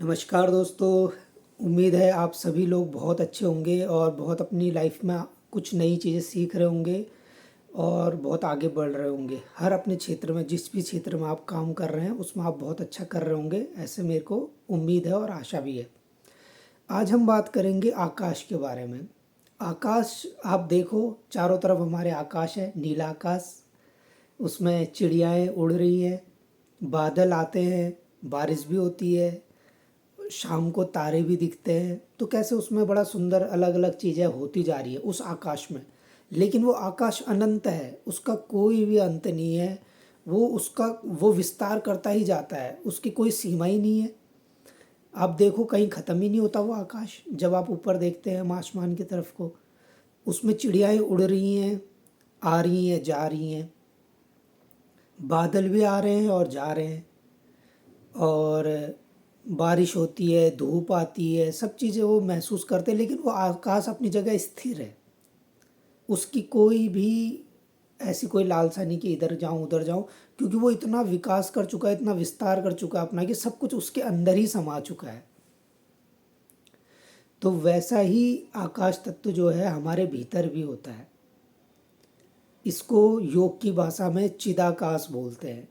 नमस्कार दोस्तों। उम्मीद है आप सभी लोग बहुत अच्छे होंगे और बहुत अपनी लाइफ में कुछ नई चीज़ें सीख रहे होंगे और बहुत आगे बढ़ रहे होंगे। हर अपने क्षेत्र में, जिस भी क्षेत्र में आप काम कर रहे हैं उसमें आप बहुत अच्छा कर रहे होंगे, ऐसे मेरे को उम्मीद है और आशा भी है। आज हम बात करेंगे आकाश के बारे में। आकाश, आप देखो चारों तरफ हमारे आकाश है, नीला आकाश। उसमें चिड़ियाएँ उड़ रही हैं, बादल आते हैं, बारिश भी होती है, शाम को तारे भी दिखते हैं। तो कैसे उसमें बड़ा सुंदर अलग अलग चीज़ें होती जा रही है उस आकाश में। लेकिन वो आकाश अनंत है, उसका कोई भी अंत नहीं है। वो विस्तार करता ही जाता है, उसकी कोई सीमा ही नहीं है। आप देखो कहीं ख़त्म ही नहीं होता वो आकाश। जब आप ऊपर देखते हैं आसमान की तरफ को, उसमें चिड़ियाएँ उड़ रही हैं, आ रही हैं, जा रही हैं, बादल भी आ रहे हैं और जा रहे हैं, और बारिश होती है, धूप आती है, सब चीज़ें वो महसूस करते हैं। लेकिन वो आकाश अपनी जगह स्थिर है, उसकी कोई भी ऐसी कोई लालसा नहीं कि इधर जाऊं उधर जाऊं, क्योंकि वो इतना विकास कर चुका है, इतना विस्तार कर चुका है अपना, कि सब कुछ उसके अंदर ही समा चुका है। तो वैसा ही आकाश तत्व जो है हमारे भीतर भी होता है। इसको योग की भाषा में चिदाकाश बोलते हैं।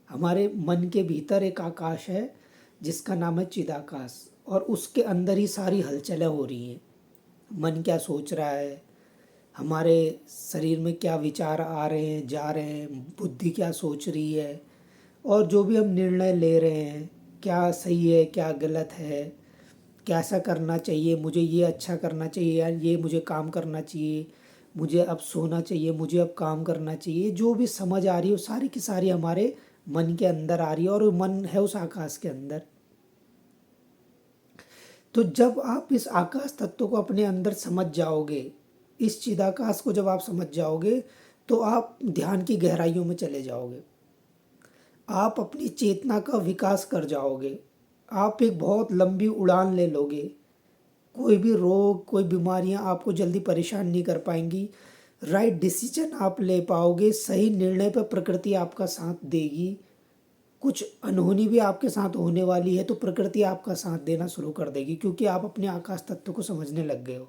हमारे मन के भीतर एक आकाश है जिसका नाम है चिदाकाश, और उसके अंदर ही सारी हलचलें हो रही हैं। मन क्या सोच रहा है, हमारे शरीर में क्या विचार आ रहे हैं, जा रहे हैं, बुद्धि क्या सोच रही है, और जो भी हम निर्णय ले रहे हैं, क्या सही है क्या गलत है, कैसा करना चाहिए, मुझे ये अच्छा करना चाहिए या ये मुझे काम करना चाहिए, मुझे अब सोना चाहिए, मुझे अब काम करना चाहिए, जो भी समझ आ रही है वो सारी की सारी हमारे मन के अंदर आ रही है, और वो मन है उस आकाश के अंदर। तो जब आप इस आकाश तत्व को अपने अंदर समझ जाओगे, इस चिदाकाश को जब आप समझ जाओगे, तो आप ध्यान की गहराइयों में चले जाओगे। आप अपनी चेतना का विकास कर जाओगे। आप एक बहुत लंबी उड़ान ले लोगे। कोई भी रोग, कोई बीमारियां आपको जल्दी परेशान नहीं कर पाएंगी। राइट डिसीजन आप ले पाओगे, सही निर्णय पर प्रकृति आपका साथ देगी। कुछ अनहोनी भी आपके साथ होने वाली है तो प्रकृति आपका साथ देना शुरू कर देगी, क्योंकि आप अपने आकाश तत्व को समझने लग गए हो।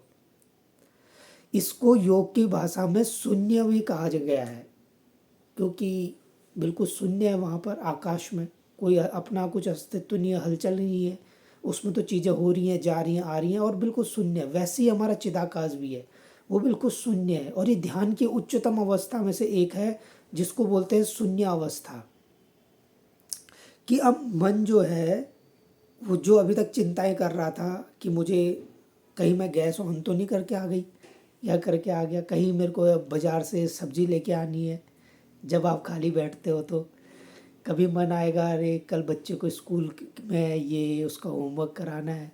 इसको योग की भाषा में शून्य भी कहा गया है, क्योंकि बिल्कुल शून्य है वहाँ पर आकाश में। कोई अपना कुछ अस्तित्व नहीं है, हलचल नहीं है, उसमें तो चीज़ें हो रही हैं, जा रही हैं, आ रही हैं, और बिल्कुल शून्य है। वैसे ही हमारा चिदाकाश भी है, वो बिल्कुल शून्य है। और ये ध्यान की उच्चतम अवस्था में से एक है, जिसको बोलते हैं शून्य अवस्था। कि अब मन जो है, वो जो अभी तक चिंताएं कर रहा था कि मुझे कहीं मैं गैस ऑन तो नहीं करके आ गई या करके आ गया, कहीं मेरे को बाज़ार से सब्ज़ी लेके आनी है। जब आप खाली बैठते हो तो कभी मन आएगा, अरे कल बच्चे को स्कूल में ये उसका होमवर्क कराना है,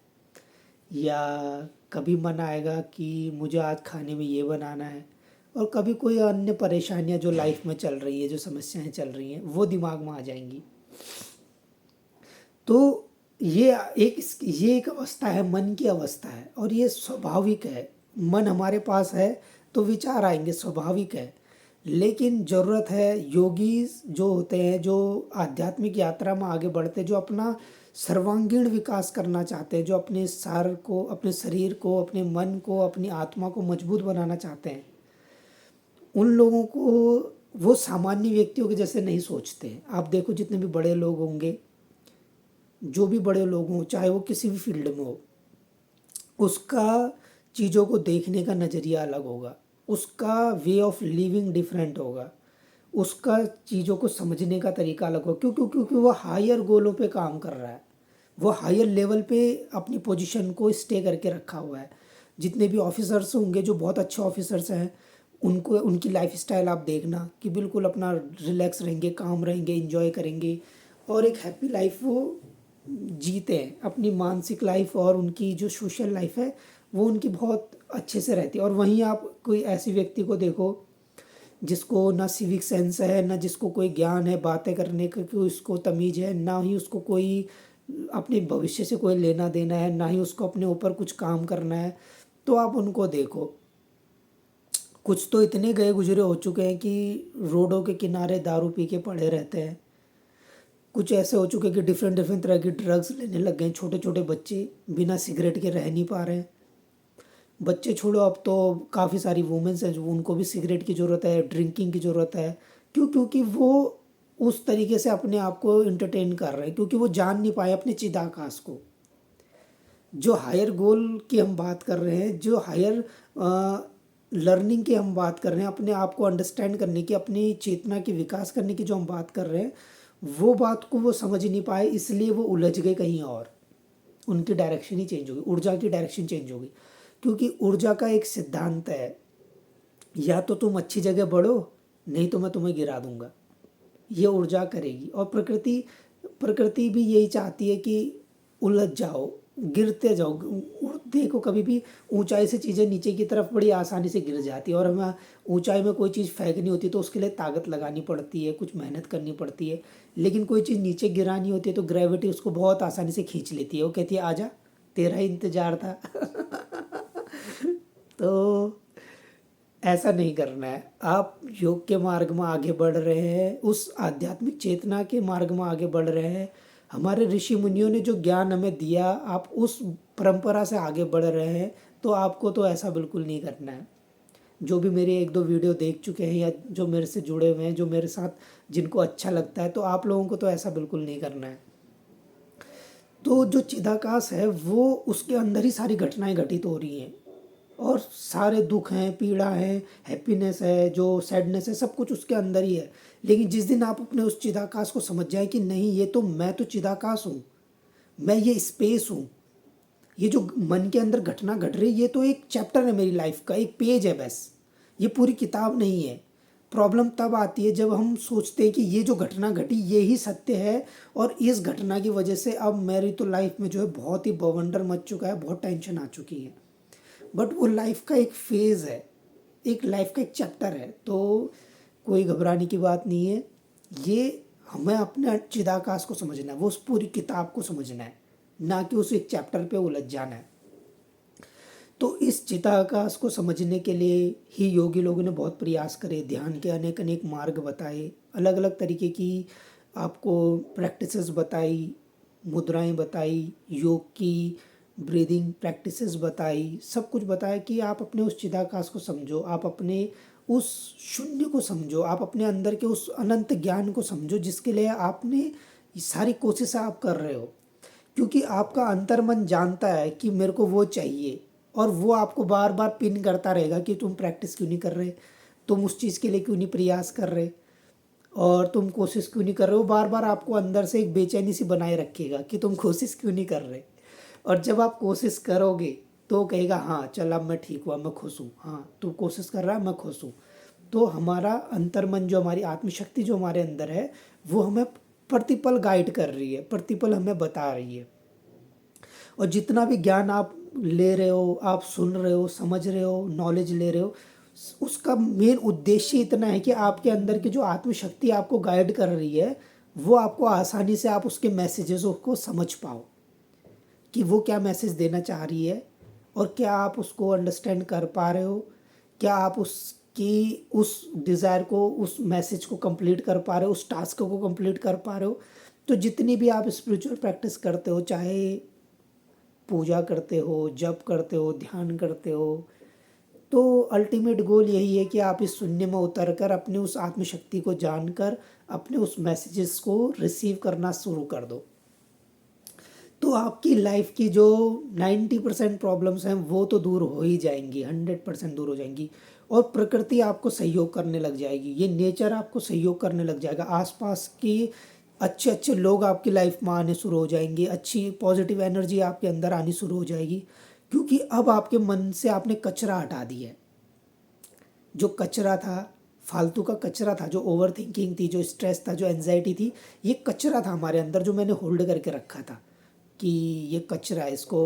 या कभी मन आएगा कि मुझे आज खाने में ये बनाना है, और कभी कोई अन्य परेशानियां जो लाइफ में चल रही है, जो समस्याएं चल रही हैं, वो दिमाग में आ जाएंगी। तो ये एक अवस्था है, मन की अवस्था है, और ये स्वाभाविक है। मन हमारे पास है तो विचार आएंगे, स्वाभाविक है। लेकिन ज़रूरत है योगी जो होते हैं, जो आध्यात्मिक यात्रा में आगे बढ़ते हैं, जो अपना सर्वांगीण विकास करना चाहते हैं, जो अपने सार को, अपने शरीर को, अपने मन को, अपनी आत्मा को मजबूत बनाना चाहते हैं, उन लोगों को वो सामान्य व्यक्तियों के जैसे नहीं सोचते। आप देखो जितने भी बड़े लोग होंगे, जो भी बड़े लोग हों, चाहे वो किसी भी फील्ड में हो, उसका चीज़ों को देखने का नज़रिया अलग होगा, उसका वे ऑफ लिविंग डिफरेंट होगा, उसका चीज़ों को समझने का तरीका अलग होगा। क्यों? क्योंकि वो हायर गोलों पे काम कर रहा है, वो हायर लेवल पे अपनी पोजीशन को स्टे करके रखा हुआ है। जितने भी ऑफिसर्स होंगे, जो बहुत अच्छे ऑफिसर्स हैं, उनको उनकी लाइफ स्टाइल आप देखना कि बिल्कुल अपना रिलैक्स रहेंगे, काम रहेंगे, इंजॉय करेंगे, और एक हैप्पी लाइफ वो जीते हैं। अपनी मानसिक लाइफ और उनकी जो सोशल लाइफ है वो उनकी बहुत अच्छे से रहती है। और वहीं आप कोई ऐसी व्यक्ति को देखो जिसको ना सिविक सेंस है, ना जिसको कोई ज्ञान है बातें करने का, कि उसको तमीज़ है, ना ही उसको कोई अपने भविष्य से कोई लेना देना है, ना ही उसको अपने ऊपर कुछ काम करना है। तो आप उनको देखो, कुछ तो इतने गए गुजरे हो चुके हैं कि रोडों के किनारे दारू पी के पड़े रहते हैं। कुछ ऐसे हो चुके कि डिफरेंट डिफरेंट तरह की ड्रग्स लेने लग गए। छोटे छोटे बच्चे बिना सिगरेट के रह नहीं पा रहे हैं। बच्चे छोड़ो, अब तो काफ़ी सारी वुमेन्स हैं जो उनको भी सिगरेट की ज़रूरत है, ड्रिंकिंग की ज़रूरत है। क्यों? क्योंकि वो उस तरीके से अपने आप को इंटरटेन कर रहे हैं, क्योंकि वो जान नहीं पाए अपने चिदाकाश को। जो हायर गोल की हम बात कर रहे हैं, जो हायर लर्निंग की हम बात कर रहे हैं, अपने आप को अंडरस्टैंड करने की, अपनी चेतना की विकास करने की जो हम बात कर रहे हैं, वो बात को वो समझ नहीं पाए, इसलिए वो उलझ गए कहीं और। उनकी डायरेक्शन ही चेंज होगी, ऊर्जा की डायरेक्शन चेंज होगी। क्योंकि ऊर्जा का एक सिद्धांत है, या तो तुम अच्छी जगह बढ़ो, नहीं तो मैं तुम्हें गिरा दूंगा। ये ऊर्जा करेगी। और प्रकृति प्रकृति भी यही चाहती है कि उलझ जाओ, गिरते जाओ। देखो, कभी भी ऊंचाई से चीज़ें नीचे की तरफ बड़ी आसानी से गिर जाती है, और हमें ऊंचाई में कोई चीज़ फेंकनी होती है तो उसके लिए ताकत लगानी पड़ती है, कुछ मेहनत करनी पड़ती है। लेकिन कोई चीज़ नीचे गिरानी होती है तो ग्रेविटी उसको बहुत आसानी से खींच लेती है, वो कहती है आजा, तेरा ही इंतजार था। तो ऐसा नहीं करना है। आप योग के मार्ग में आगे बढ़ रहे हैं, उस आध्यात्मिक चेतना के मार्ग में आगे बढ़ रहे हैं। हमारे ऋषि मुनियों ने जो ज्ञान हमें दिया, आप उस परंपरा से आगे बढ़ रहे हैं, तो आपको तो ऐसा बिल्कुल नहीं करना है। जो भी मेरे एक दो वीडियो देख चुके हैं, या जो मेरे से जुड़े हुए हैं, जो मेरे साथ जिनको अच्छा लगता है, तो आप लोगों को तो ऐसा बिल्कुल नहीं करना है। तो जो चिदाकाश है, वो उसके अंदर ही सारी घटनाएं घटित हो रही हैं, और सारे दुख हैं, पीड़ा है, हैप्पीनेस है, जो सैडनेस है, सब कुछ उसके अंदर ही है। लेकिन जिस दिन आप अपने उस चिदाकाश को समझ जाए कि नहीं, ये तो मैं तो चिदाकाश हूँ, मैं ये स्पेस हूँ, ये जो मन के अंदर घटना घट रही, ये तो एक चैप्टर है मेरी लाइफ का, एक पेज है बस, ये पूरी किताब नहीं है। प्रॉब्लम तब आती है जब हम सोचते हैं कि ये जो घटना घटी ये ही सत्य है, और इस घटना की वजह से अब मेरी तो लाइफ में जो है बहुत ही बवंडर मच चुका है, बहुत टेंशन आ चुकी है। बट वो लाइफ का एक फेज़ है, एक लाइफ का एक चैप्टर है, तो कोई घबराने की बात नहीं है। ये हमें अपने चिदाकाश को समझना है, वो उस पूरी किताब को समझना है, ना कि उस एक चैप्टर पे उलझ जाना है। तो इस चिदाकाश को समझने के लिए ही योगी लोगों ने बहुत प्रयास करे, ध्यान के अनेक अनेक मार्ग बताए, अलग अलग तरीके की आपको प्रैक्टिसेस बताई, मुद्राएं बताई, योग की ब्रीदिंग प्रैक्टिसेस बताई, सब कुछ बताया कि आप अपने उस चिदाकाश को समझो, आप अपने उस शून्य को समझो, आप अपने अंदर के उस अनंत ज्ञान को समझो, जिसके लिए आपने ये सारी कोशिशें आप कर रहे हो। क्योंकि आपका अंतर्मन जानता है कि मेरे को वो चाहिए, और वो आपको बार बार पिन करता रहेगा कि तुम प्रैक्टिस क्यों नहीं कर रहे, तुम उस चीज़ के लिए क्यों नहीं प्रयास कर रहे, और तुम कोशिश क्यों नहीं कर रहे हो। बार बार आपको अंदर से एक बेचैनी सी बनाए रखेगा कि तुम कोशिश क्यों नहीं कर रहे। और जब आप कोशिश करोगे तो कहेगा हाँ चल, अब मैं ठीक हुआ, मैं खुश हूँ, हाँ तू कोशिश कर रहा है, मैं खुश हूँ। तो हमारा अंतर्मन, जो हमारी आत्मशक्ति जो हमारे अंदर है, वो हमें प्रतिपल गाइड कर रही है, प्रतिपल हमें बता रही है। और जितना भी ज्ञान आप ले रहे हो, आप सुन रहे हो, समझ रहे हो, नॉलेज ले रहे हो, उसका मेन उद्देश्य इतना है कि आपके अंदर की जो आत्मशक्ति आपको गाइड कर रही है, वो आपको आसानी से आप उसके मैसेजेस को समझ पाओ कि वो क्या मैसेज देना चाह रही है, और क्या आप उसको अंडरस्टैंड कर पा रहे हो, क्या आप उसकी उस डिज़ायर को, उस मैसेज को कंप्लीट कर पा रहे हो, उस टास्क को कंप्लीट कर पा रहे हो। तो जितनी भी आप स्पिरिचुअल प्रैक्टिस करते हो, चाहे पूजा करते हो, जप करते हो, ध्यान करते हो, तो अल्टीमेट गोल यही है कि आप इस शून्य में उतर कर अपने उस आत्मशक्ति को जानकर अपने उस मैसेजेस को रिसीव करना शुरू कर दो। तो आपकी लाइफ की जो 90% प्रॉब्लम्स हैं वो तो दूर हो ही जाएंगी, 100% दूर हो जाएंगी। और प्रकृति आपको सहयोग करने लग जाएगी, ये नेचर आपको सहयोग करने लग जाएगा, आसपास की अच्छे अच्छे लोग आपकी लाइफ में आने शुरू हो जाएंगे, अच्छी पॉजिटिव एनर्जी आपके अंदर आनी शुरू हो जाएगी। क्योंकि अब आपके मन से आपने कचरा हटा दिया है। जो कचरा था, फालतू का कचरा था, जो ओवर थिंकिंग थी, जो स्ट्रेस था, जो एनजाइटी थी, ये कचरा था हमारे अंदर, जो मैंने होल्ड करके रखा था कि ये कचरा है, इसको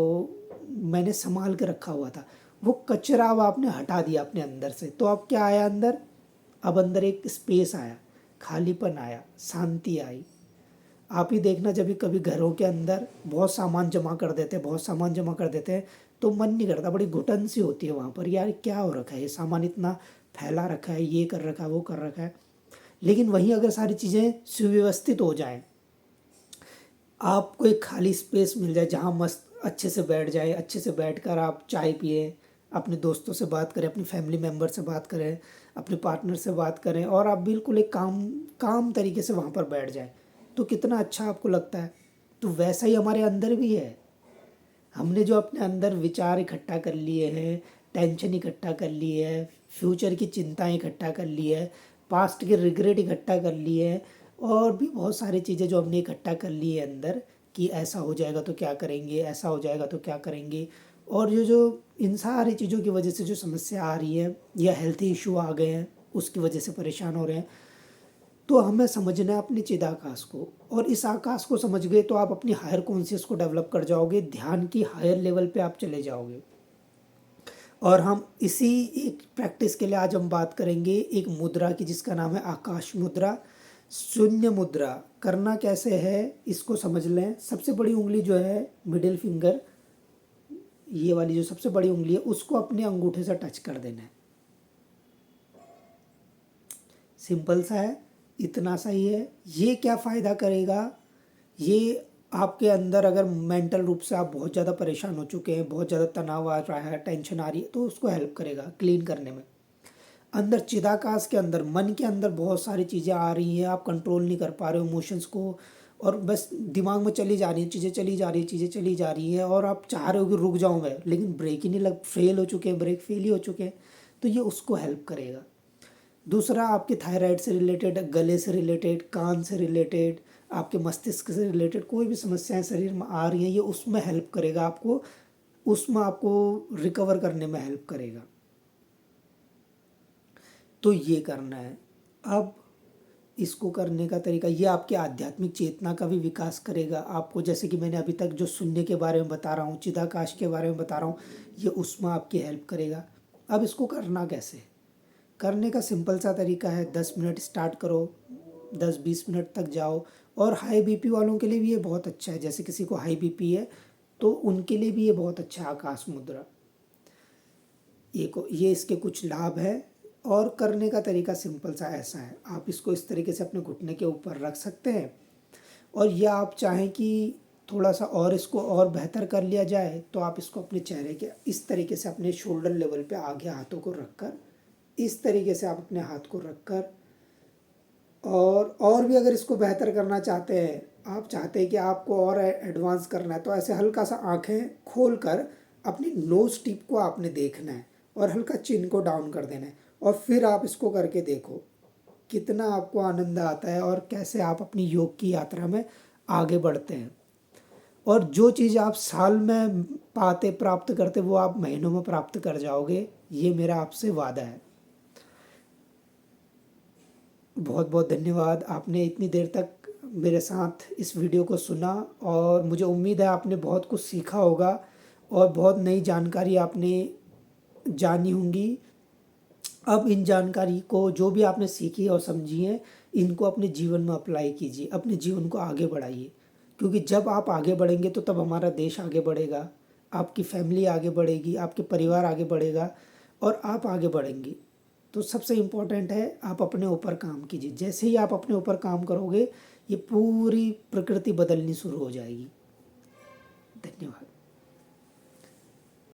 मैंने संभाल के रखा हुआ था। वो कचरा अब आपने हटा दिया अपने अंदर से, तो अब क्या आया अंदर? अब अंदर एक स्पेस आया, खालीपन आया, शांति आई। आप ही देखना, जब भी कभी घरों के अंदर बहुत सामान जमा कर देते हैं, बहुत सामान जमा कर देते हैं, तो मन नहीं करता, बड़ी घुटन सी होती है वहाँ पर, यार क्या हो रखा है, ये सामान इतना फैला रखा है, ये कर रखा है, वो कर रखा है। लेकिन वहीं अगर सारी चीज़ें सुव्यवस्थित हो जाएं, आपको एक खाली स्पेस मिल जाए जहाँ मस्त अच्छे से बैठ जाए, अच्छे से बैठकर आप चाय पिए, अपने दोस्तों से बात करें, अपनी फैमिली मेम्बर से बात करें, अपने पार्टनर से बात करें और आप बिल्कुल एक काम काम तरीके से वहाँ पर बैठ जाए, तो कितना अच्छा आपको लगता है। तो वैसा ही हमारे अंदर भी है। हमने जो अपने अंदर विचार इकट्ठा कर लिए हैं, टेंशन इकट्ठा कर ली है, फ्यूचर की चिंताएं इकट्ठा कर ली है, पास्ट के रिग्रेट इकट्ठा कर लिए हैं, और भी बहुत सारी चीज़ें जो हमने इकट्ठा कर ली है अंदर, कि ऐसा हो जाएगा तो क्या करेंगे, ऐसा हो जाएगा तो क्या करेंगे। और जो जो इन सारी चीज़ों की वजह से जो समस्या आ रही है या हेल्थ इशू आ गए हैं उसकी वजह से परेशान हो रहे हैं, तो हमें समझना है अपने चिदाकाश को। और इस आकाश को समझ गए तो आप अपनी हायर कॉन्शियस को डेवलप कर जाओगे, ध्यान की हायर लेवल पे आप चले जाओगे। और हम इसी एक प्रैक्टिस के लिए आज हम बात करेंगे एक मुद्रा की जिसका नाम है आकाश मुद्रा, शून्य मुद्रा। करना कैसे है इसको समझ लें। सबसे बड़ी उंगली जो है मिडिल फिंगर, ये वाली जो सबसे बड़ी उंगली है, उसको अपने अंगूठे से टच कर देना है। सिंपल सा है, इतना सा ही है। ये क्या फ़ायदा करेगा, ये आपके अंदर अगर मेंटल रूप से आप बहुत ज़्यादा परेशान हो चुके हैं, बहुत ज़्यादा तनाव आ रहा है, टेंशन आ रही है, तो उसको हेल्प करेगा क्लीन करने में। अंदर चिदाकाश के अंदर, मन के अंदर बहुत सारी चीज़ें आ रही हैं, आप कंट्रोल नहीं कर पा रहे हो इमोशंस को, और बस दिमाग में चली जा रही हैं चीज़ें, चली जा रही हैं चीज़ें, चली जा रही हैं, और आप चाह रहे हो कि रुक जाऊँ मैं, लेकिन ब्रेक ही नहीं लग, फेल हो चुके हैं, ब्रेक फेल ही हो चुके हैं। तो ये उसको हेल्प करेगा। दूसरा, आपके थायराइड से रिलेटेड, गले से रिलेटेड, कान से रिलेटेड, आपके मस्तिष्क से रिलेटेड कोई भी समस्याएं शरीर में आ रही हैं, ये उसमें हेल्प करेगा आपको, उसमें आपको रिकवर करने में हेल्प करेगा। तो ये करना है। अब इसको करने का तरीका, ये आपके आध्यात्मिक चेतना का भी विकास करेगा आपको। जैसे कि मैंने अभी तक जो शून्य के बारे में बता रहा हूँ, चिदाकाश के बारे में बता रहा हूँ, ये उसमें आपकी हेल्प करेगा। अब इसको करना कैसे, करने का सिंपल सा तरीका है, 10 मिनट स्टार्ट करो, 10-20 मिनट तक जाओ। और हाई बीपी वालों के लिए भी ये बहुत अच्छा है, जैसे किसी को हाई बीपी है तो उनके लिए भी ये बहुत अच्छा है आकाश मुद्रा। ये इसके कुछ लाभ है। और करने का तरीका सिंपल सा ऐसा है, आप इसको इस तरीके से अपने घुटने के ऊपर रख सकते हैं, और या आप चाहें कि थोड़ा सा और इसको और बेहतर कर लिया जाए तो आप इसको अपने चेहरे के इस तरीके से अपने शोल्डर लेवल पे आगे हाथों को रखकर, इस तरीके से आप अपने हाथ को रखकर, और भी अगर इसको बेहतर करना चाहते हैं, आप चाहते हैं कि आपको और एडवांस करना है, तो ऐसे हल्का सा आंखें खोल कर अपनी नोज टिप को आपने देखना है और हल्का चिन को डाउन कर देना है, और फिर आप इसको करके देखो कितना आपको आनंद आता है और कैसे आप अपनी योग की यात्रा में आगे बढ़ते हैं। और जो चीज़ आप साल में पाते प्राप्त करते वो आप महीनों में प्राप्त कर जाओगे, ये मेरा आपसे वादा है। बहुत बहुत धन्यवाद, आपने इतनी देर तक मेरे साथ इस वीडियो को सुना, और मुझे उम्मीद है आपने बहुत कुछ सीखा होगा और बहुत नई जानकारी आपने जानी होंगी। अब इन जानकारी को जो भी आपने सीखी और समझी है, इनको अपने जीवन में अप्लाई कीजिए, अपने जीवन को आगे बढ़ाइए, क्योंकि जब आप आगे बढ़ेंगे तो तब हमारा देश आगे बढ़ेगा, आपकी फैमिली आगे बढ़ेगी, आपके परिवार आगे बढ़ेगा, और आप आगे बढ़ेंगे। तो सबसे इम्पोर्टेंट है आप अपने ऊपर काम कीजिए। जैसे ही आप अपने ऊपर काम करोगे, ये पूरी प्रकृति बदलनी शुरू हो जाएगी। धन्यवाद।